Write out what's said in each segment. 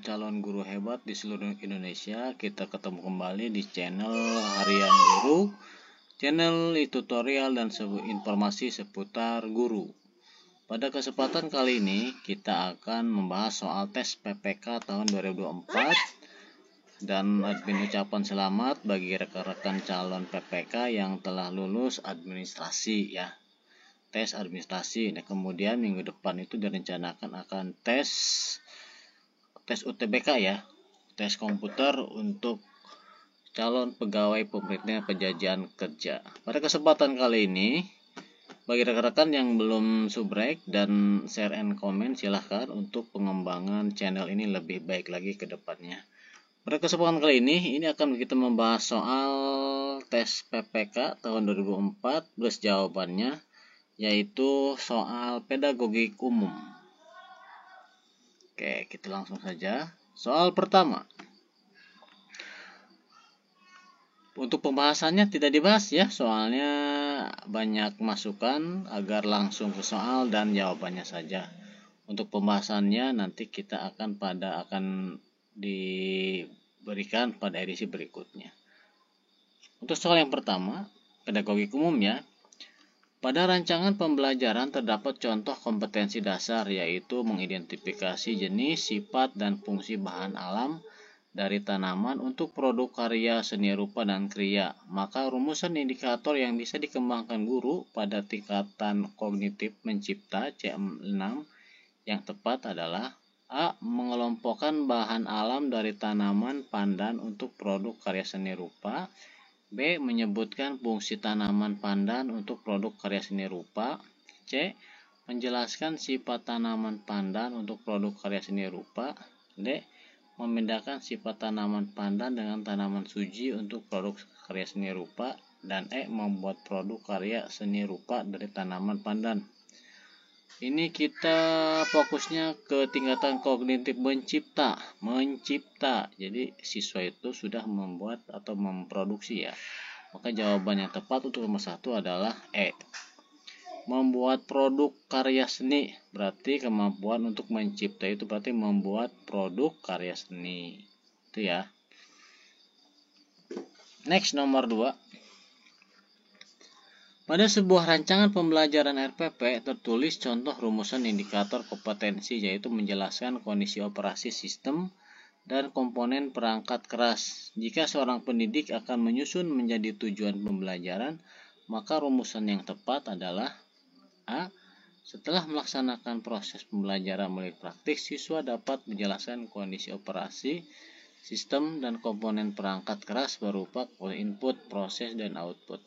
calon guru hebat di seluruh Indonesia. Kita ketemu kembali di channel Harian Guru, channel tutorial dan informasi seputar guru. Pada kesempatan kali ini kita akan membahas soal tes PPK tahun 2024 dan admin ucapan selamat bagi rekan-rekan calon PPK yang telah lulus administrasi ya. Tes administrasi. Nah, kemudian minggu depan itu direncanakan akan tes UTBK ya, tes komputer untuk calon pegawai pemerintah penjajahan kerja. Pada kesempatan kali ini, bagi rekan-rekan yang belum subrek dan share and comment, silahkan untuk pengembangan channel ini lebih baik lagi ke depannya. Pada kesempatan kali ini akan kita membahas soal tes PPK tahun 2004 plus jawabannya, yaitu soal pedagogik umum. Oke, kita langsung saja. Soal pertama. Untuk pembahasannya tidak dibahas ya, soalnya banyak masukan agar langsung ke soal dan jawabannya saja. Untuk pembahasannya nanti kita akan diberikan pada edisi berikutnya. Untuk soal yang pertama, pedagogik umum ya. Pada rancangan pembelajaran terdapat contoh kompetensi dasar, yaitu mengidentifikasi jenis, sifat, dan fungsi bahan alam dari tanaman untuk produk karya seni rupa dan kriya. Maka rumusan indikator yang bisa dikembangkan guru pada tingkatan kognitif mencipta C6 yang tepat adalah: A. Mengelompokkan bahan alam dari tanaman pandan untuk produk karya seni rupa. B. Menyebutkan fungsi tanaman pandan untuk produk karya seni rupa. C. Menjelaskan sifat tanaman pandan untuk produk karya seni rupa. D. Membedakan sifat tanaman pandan dengan tanaman suji untuk produk karya seni rupa. Dan E. Membuat produk karya seni rupa dari tanaman pandan. Ini kita fokusnya ke tingkatan kognitif mencipta. Jadi siswa itu sudah membuat atau memproduksi ya. Maka jawaban yang tepat untuk nomor 1 adalah E. Membuat produk karya seni. Berarti kemampuan untuk mencipta itu berarti membuat produk karya seni. Itu ya. Next, nomor 2. Pada sebuah rancangan pembelajaran RPP tertulis contoh rumusan indikator kompetensi, yaitu menjelaskan kondisi operasi sistem dan komponen perangkat keras. Jika seorang pendidik akan menyusun menjadi tujuan pembelajaran, maka rumusan yang tepat adalah A. Setelah melaksanakan proses pembelajaran melalui praktik, siswa dapat menjelaskan kondisi operasi sistem dan komponen perangkat keras berupa input, proses, dan output.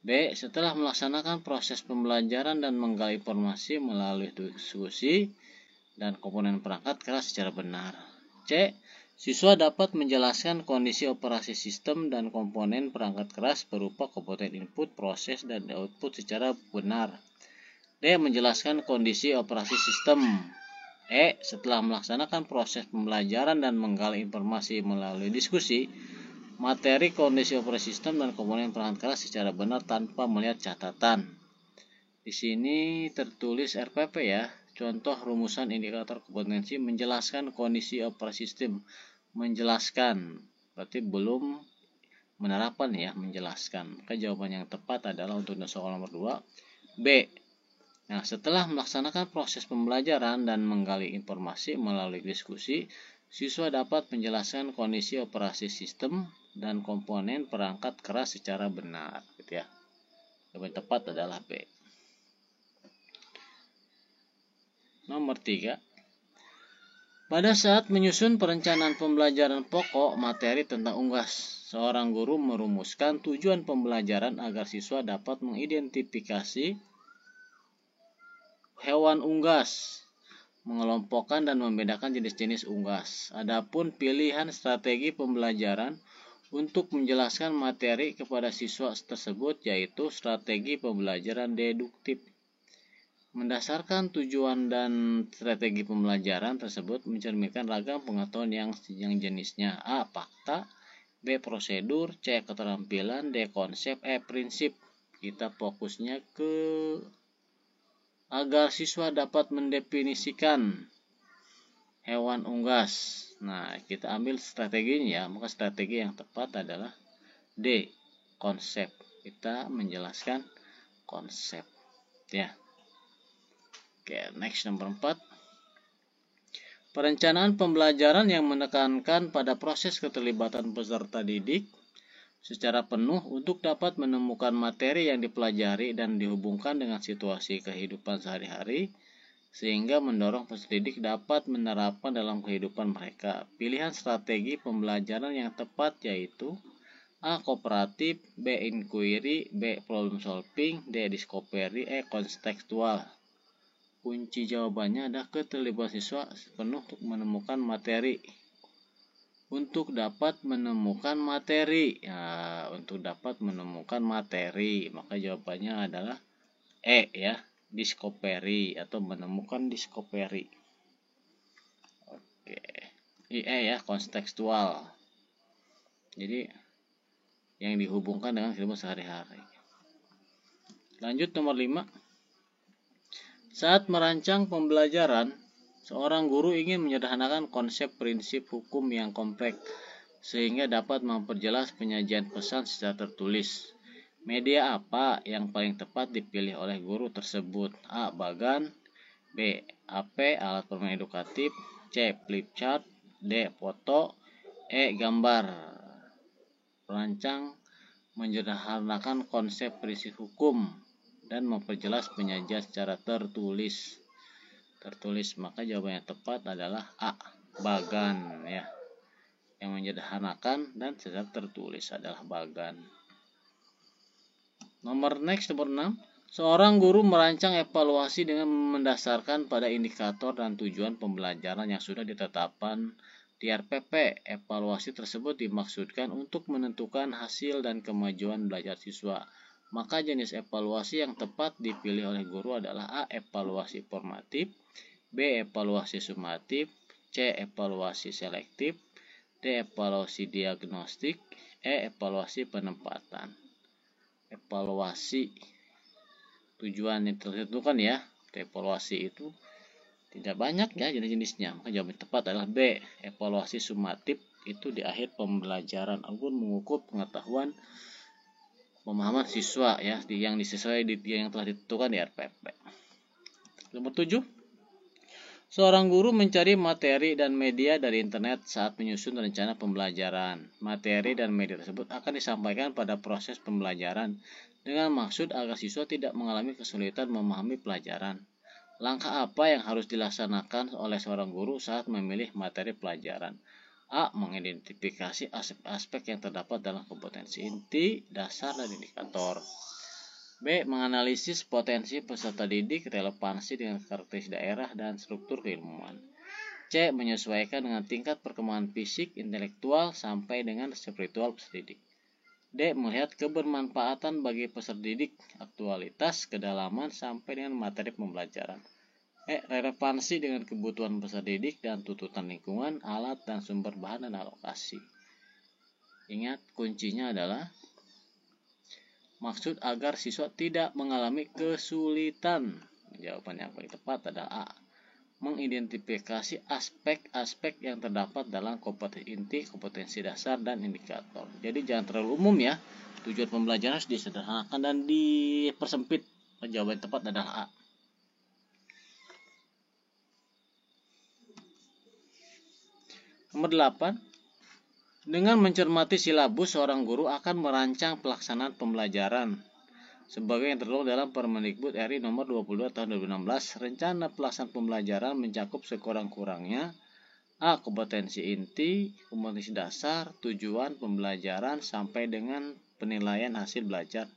B. Setelah melaksanakan proses pembelajaran dan menggali informasi melalui diskusi dan komponen perangkat keras secara benar. C. Siswa dapat menjelaskan kondisi operasi sistem dan komponen perangkat keras berupa komponen input, proses, dan output secara benar. D. Menjelaskan kondisi operasi sistem. E. Setelah melaksanakan proses pembelajaran dan menggali informasi melalui diskusi, materi kondisi operasi sistem dan komponen perangkat keras secara benar tanpa melihat catatan. Di sini tertulis RPP ya. Contoh rumusan indikator kompetensi menjelaskan kondisi operasi sistem. Menjelaskan berarti belum menerapkan ya, menjelaskan. Maka jawaban yang tepat adalah untuk soal nomor 2 B. Nah, setelah melaksanakan proses pembelajaran dan menggali informasi melalui diskusi, siswa dapat menjelaskan kondisi operasi sistem dan komponen perangkat keras secara benar, gitu ya. Jawaban tepat adalah B. Nomor 3. Pada saat menyusun perencanaan pembelajaran pokok materi tentang unggas, seorang guru merumuskan tujuan pembelajaran agar siswa dapat mengidentifikasi hewan unggas, mengelompokkan dan membedakan jenis-jenis unggas. Adapun pilihan strategi pembelajaran untuk menjelaskan materi kepada siswa tersebut yaitu strategi pembelajaran deduktif. Mendasarkan tujuan dan strategi pembelajaran tersebut mencerminkan ragam pengetahuan yang jenisnya: A. Fakta, B. Prosedur, C. Keterampilan, D. Konsep, E. Prinsip. Kita fokusnya ke agar siswa dapat mendefinisikan hewan unggas. Nah, kita ambil strateginya ya. Maka strategi yang tepat adalah D, konsep. Kita menjelaskan konsep ya. Oke, next nomor 4. Perencanaan pembelajaran yang menekankan pada proses keterlibatan peserta didik secara penuh untuk dapat menemukan materi yang dipelajari dan dihubungkan dengan situasi kehidupan sehari-hari sehingga mendorong peserta didik dapat menerapkan dalam kehidupan mereka. Pilihan strategi pembelajaran yang tepat yaitu A. Kooperatif, B. Inquiry, B. Problem solving, D. Discovery, E. Kontekstual. Kunci jawabannya adalah keterlibatan siswa penuh untuk menemukan materi. Untuk dapat menemukan materi. Ya, untuk dapat menemukan materi, maka jawabannya adalah E ya. Discovery atau menemukan discovery. Oke. E ya, kontekstual. Jadi yang dihubungkan dengan kehidupan sehari-hari. Lanjut nomor 5. Saat merancang pembelajaran, seorang guru ingin menyederhanakan konsep prinsip hukum yang kompleks sehingga dapat memperjelas penyajian pesan secara tertulis. Media apa yang paling tepat dipilih oleh guru tersebut? A. Bagan, B. AP, alat permainan edukatif, C. Flipchart, D. Foto, E. Gambar. Perancang menyederhanakan konsep prinsip hukum dan memperjelas penyajian secara tertulis. Maka jawaban yang tepat adalah A. Bagan ya. Yang menyederhanakan dan secara tertulis adalah Bagan. Nomor 6. Seorang guru merancang evaluasi dengan mendasarkan pada indikator dan tujuan pembelajaran yang sudah ditetapkan di RPP. Evaluasi tersebut dimaksudkan untuk menentukan hasil dan kemajuan belajar siswa. Maka jenis evaluasi yang tepat dipilih oleh guru adalah A. Evaluasi formatif, B. Evaluasi sumatif, C. Evaluasi selektif, D. Evaluasi diagnostik, E. Evaluasi penempatan. Evaluasi tujuan yang tertentukan ya. Evaluasi itu tidak banyak ya jenis-jenisnya. Maka jawaban tepat adalah B. Evaluasi sumatif itu di akhir pembelajaran agar mengukur pengetahuan pemahaman siswa ya yang disesuai yang telah ditentukan di RPP. Nomor 7. Seorang guru mencari materi dan media dari internet saat menyusun rencana pembelajaran. Materi dan media tersebut akan disampaikan pada proses pembelajaran dengan maksud agar siswa tidak mengalami kesulitan memahami pelajaran. Langkah apa yang harus dilaksanakan oleh seorang guru saat memilih materi pelajaran? A. Mengidentifikasi aspek-aspek yang terdapat dalam kompetensi inti, dasar, dan indikator. B. Menganalisis potensi peserta didik, relevansi dengan karakteristik daerah dan struktur keilmuan. C. Menyesuaikan dengan tingkat perkembangan fisik, intelektual, sampai dengan spiritual peserta didik. D. Melihat kebermanfaatan bagi peserta didik, aktualitas, kedalaman, sampai dengan materi pembelajaran. E. Relevansi dengan kebutuhan peserta didik dan tuntutan lingkungan, alat dan sumber bahan dan alokasi. Ingat, kuncinya adalah maksud agar siswa tidak mengalami kesulitan. Jawaban yang paling tepat adalah A. Mengidentifikasi aspek-aspek yang terdapat dalam kompetensi inti, kompetensi dasar, dan indikator. Jadi jangan terlalu umum ya. Tujuan pembelajaran harus disederhanakan dan dipersempit. Jawaban yang tepat adalah A. Nomor 8. Dengan mencermati silabus, seorang guru akan merancang pelaksanaan pembelajaran. Sebagai yang tertuang dalam Permendikbud RI nomor 22 tahun 2016, rencana pelaksanaan pembelajaran mencakup sekurang-kurangnya A. Kompetensi inti, kompetensi dasar, tujuan pembelajaran sampai dengan penilaian hasil belajar.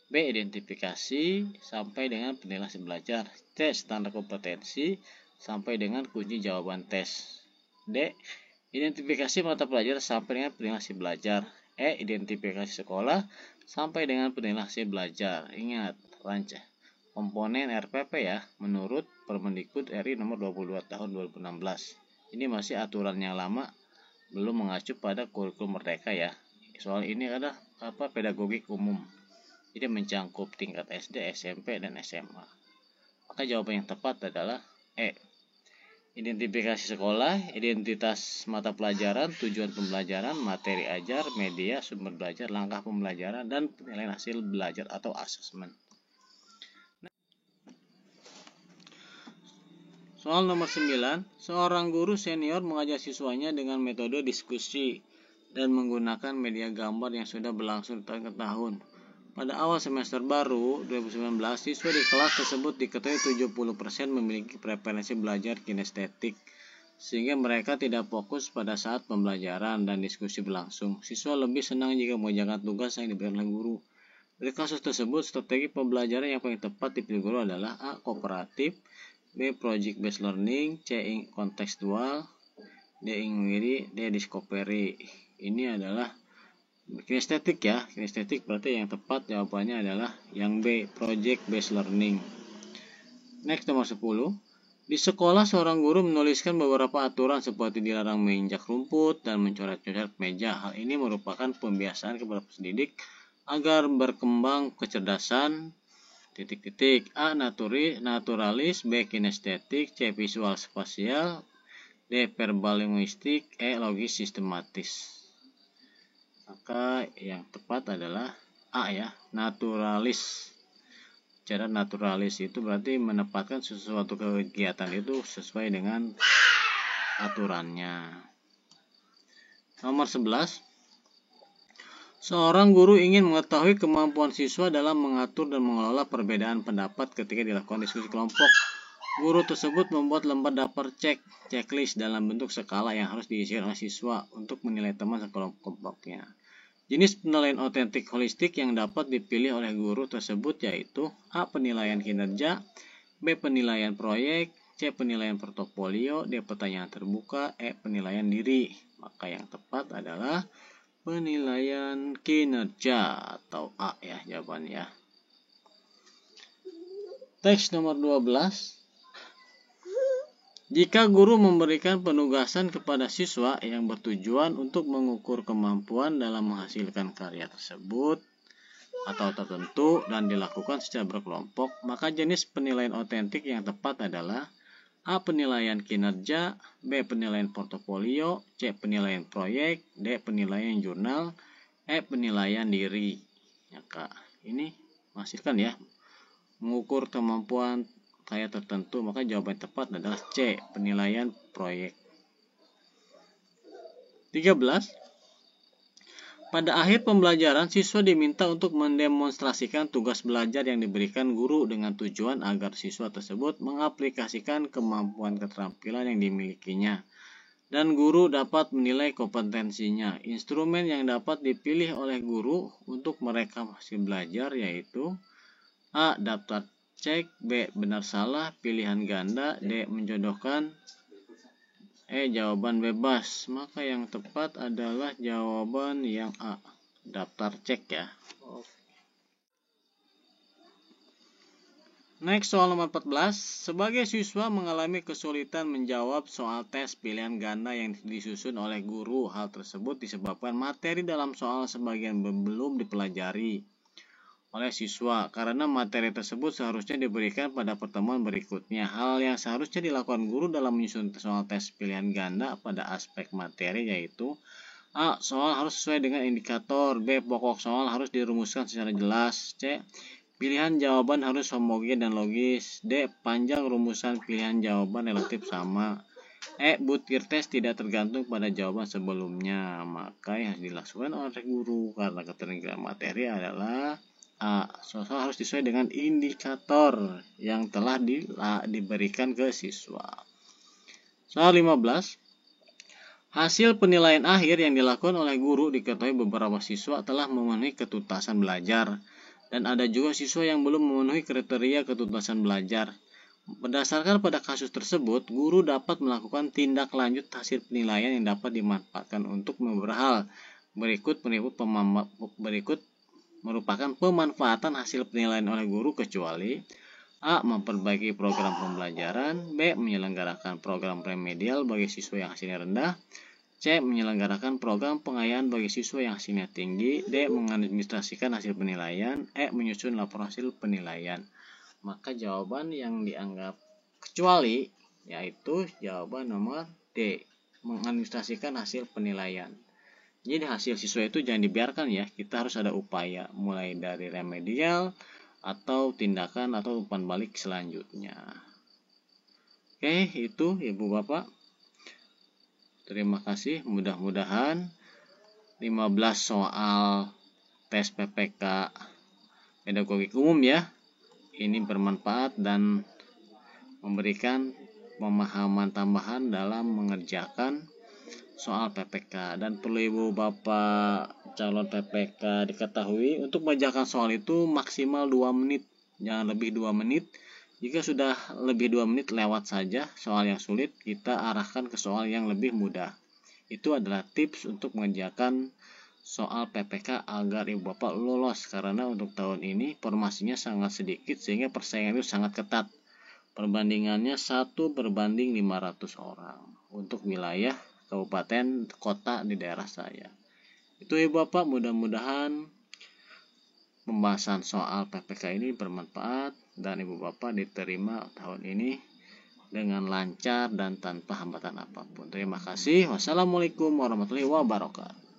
B. Identifikasi sampai dengan penilaian hasil belajar. C. Standar kompetensi sampai dengan kunci jawaban tes. D. Identifikasi mata pelajaran sampai dengan penilaian hasil belajar. E. Identifikasi sekolah sampai dengan penilaian hasil belajar. Ingat, rancang komponen RPP ya, menurut Permendikbud RI nomor 22 tahun 2016. Ini masih aturan yang lama, belum mengacu pada kurikulum merdeka ya. Soal ini adalah pedagogik umum. Jadi mencakup tingkat SD, SMP, dan SMA. Maka jawaban yang tepat adalah E. identifikasi sekolah, identitas mata pelajaran, tujuan pembelajaran, materi ajar, media, sumber belajar, langkah pembelajaran, dan penilaian hasil belajar atau asesmen. Soal nomor 9, seorang guru senior mengajar siswanya dengan metode diskusi dan menggunakan media gambar yang sudah berlangsung tahun ke tahun. Pada awal semester baru 2019, siswa di kelas tersebut diketahui 70% memiliki preferensi belajar kinestetik, sehingga mereka tidak fokus pada saat pembelajaran dan diskusi berlangsung. Siswa lebih senang jika mengerjakan tugas yang diberikan oleh guru. Dari kasus tersebut, strategi pembelajaran yang paling tepat dipilih guru adalah A. Kooperatif, B. Project based learning, C. Kontekstual, D. Inquiry, D. Discovery. Ini adalah kinestetik ya. Kinestetik berarti yang tepat jawabannya adalah yang B. Project based learning. Next, nomor 10. Di sekolah, seorang guru menuliskan beberapa aturan seperti dilarang menginjak rumput dan mencoret-coret meja. Hal ini merupakan pembiasaan kepada pendidik agar berkembang kecerdasan A. Naturalis, B. Kinestetik, C. Visual spasial, D. Verbal linguistik, E. Logis sistematis. Maka yang tepat adalah A ya, naturalis. Cara naturalis itu berarti menempatkan sesuatu kegiatan itu sesuai dengan aturannya. Nomor 11. Seorang guru ingin mengetahui kemampuan siswa dalam mengatur dan mengelola perbedaan pendapat ketika dilakukan diskusi kelompok. Guru tersebut membuat lembar daftar checklist dalam bentuk skala yang harus diisi oleh siswa untuk menilai teman sekelompoknya. Jenis penilaian otentik holistik yang dapat dipilih oleh guru tersebut yaitu A. Penilaian kinerja, B. Penilaian proyek, C. Penilaian portofolio, D. Pertanyaan terbuka, E. Penilaian diri. Maka yang tepat adalah penilaian kinerja atau A ya jawabannya. Teks nomor 12. Jika guru memberikan penugasan kepada siswa yang bertujuan untuk mengukur kemampuan dalam menghasilkan karya tersebut atau tertentu dan dilakukan secara berkelompok, maka jenis penilaian otentik yang tepat adalah A. Penilaian kinerja, B. Penilaian portofolio, C. Penilaian proyek, D. Penilaian jurnal, E. Penilaian diri. Ya, Kak. Ini menghasilkan ya, mengukur kemampuan karya tertentu, maka jawaban tepat adalah C. Penilaian proyek. 13. Pada akhir pembelajaran, siswa diminta untuk mendemonstrasikan tugas belajar yang diberikan guru dengan tujuan agar siswa tersebut mengaplikasikan kemampuan keterampilan yang dimilikinya dan guru dapat menilai kompetensinya. Instrumen yang dapat dipilih oleh guru untuk merekam hasil belajar yaitu A. Daftar cek, B. Benar salah, pilihan ganda, D. Menjodohkan, E. Jawaban bebas. Maka yang tepat adalah jawaban yang A. Daftar cek ya. Next, soal nomor 14. Sebagai siswa mengalami kesulitan menjawab soal tes pilihan ganda yang disusun oleh guru. Hal tersebut disebabkan materi dalam soal sebagian belum dipelajari oleh siswa karena materi tersebut seharusnya diberikan pada pertemuan berikutnya. Hal yang seharusnya dilakukan guru dalam menyusun soal tes pilihan ganda pada aspek materi yaitu A. Soal harus sesuai dengan indikator, B. Pokok soal harus dirumuskan secara jelas, C. Pilihan jawaban harus homogen dan logis, D. Panjang rumusan pilihan jawaban relatif sama, E. Butir tes tidak tergantung pada jawaban sebelumnya. Maka yang dilakukan oleh guru karena keterlibatan materi adalah A. Soal harus sesuai dengan indikator yang telah diberikan ke siswa. Soal 15. Hasil penilaian akhir yang dilakukan oleh guru diketahui beberapa siswa telah memenuhi ketuntasan belajar dan ada juga siswa yang belum memenuhi kriteria ketuntasan belajar. Berdasarkan pada kasus tersebut, guru dapat melakukan tindak lanjut hasil penilaian yang dapat dimanfaatkan untuk beberapa hal. Berikut merupakan pemanfaatan hasil penilaian oleh guru kecuali A. Memperbaiki program pembelajaran, B. Menyelenggarakan program remedial bagi siswa yang hasilnya rendah, C. Menyelenggarakan program pengayaan bagi siswa yang hasilnya tinggi, D. Mengadministrasikan hasil penilaian, E. Menyusun laporan hasil penilaian. Maka jawaban yang dianggap kecuali yaitu jawaban nomor D, mengadministrasikan hasil penilaian. Jadi hasil siswa itu jangan dibiarkan ya, kita harus ada upaya mulai dari remedial atau tindakan atau umpan balik selanjutnya. Oke, itu Ibu Bapak. Terima kasih, mudah-mudahan 15 soal tes PPK pedagogik umum ya, ini bermanfaat dan memberikan pemahaman tambahan dalam mengerjakan soal PPK. Dan perlu Ibu Bapak calon PPK diketahui, untuk mengerjakan soal itu maksimal 2 menit, jangan lebih 2 menit. Jika sudah lebih 2 menit, lewat saja soal yang sulit, kita arahkan ke soal yang lebih mudah. Itu adalah tips untuk mengerjakan soal PPK agar Ibu Bapak lolos, karena untuk tahun ini formasinya sangat sedikit sehingga persaingan itu sangat ketat. Perbandingannya 1:500 orang untuk wilayah kabupaten kota di daerah saya. Itu Ibu Bapak, mudah-mudahan pembahasan soal PPK ini bermanfaat dan Ibu Bapak diterima tahun ini dengan lancar dan tanpa hambatan apapun. Terima kasih. Wassalamualaikum warahmatullahi wabarakatuh.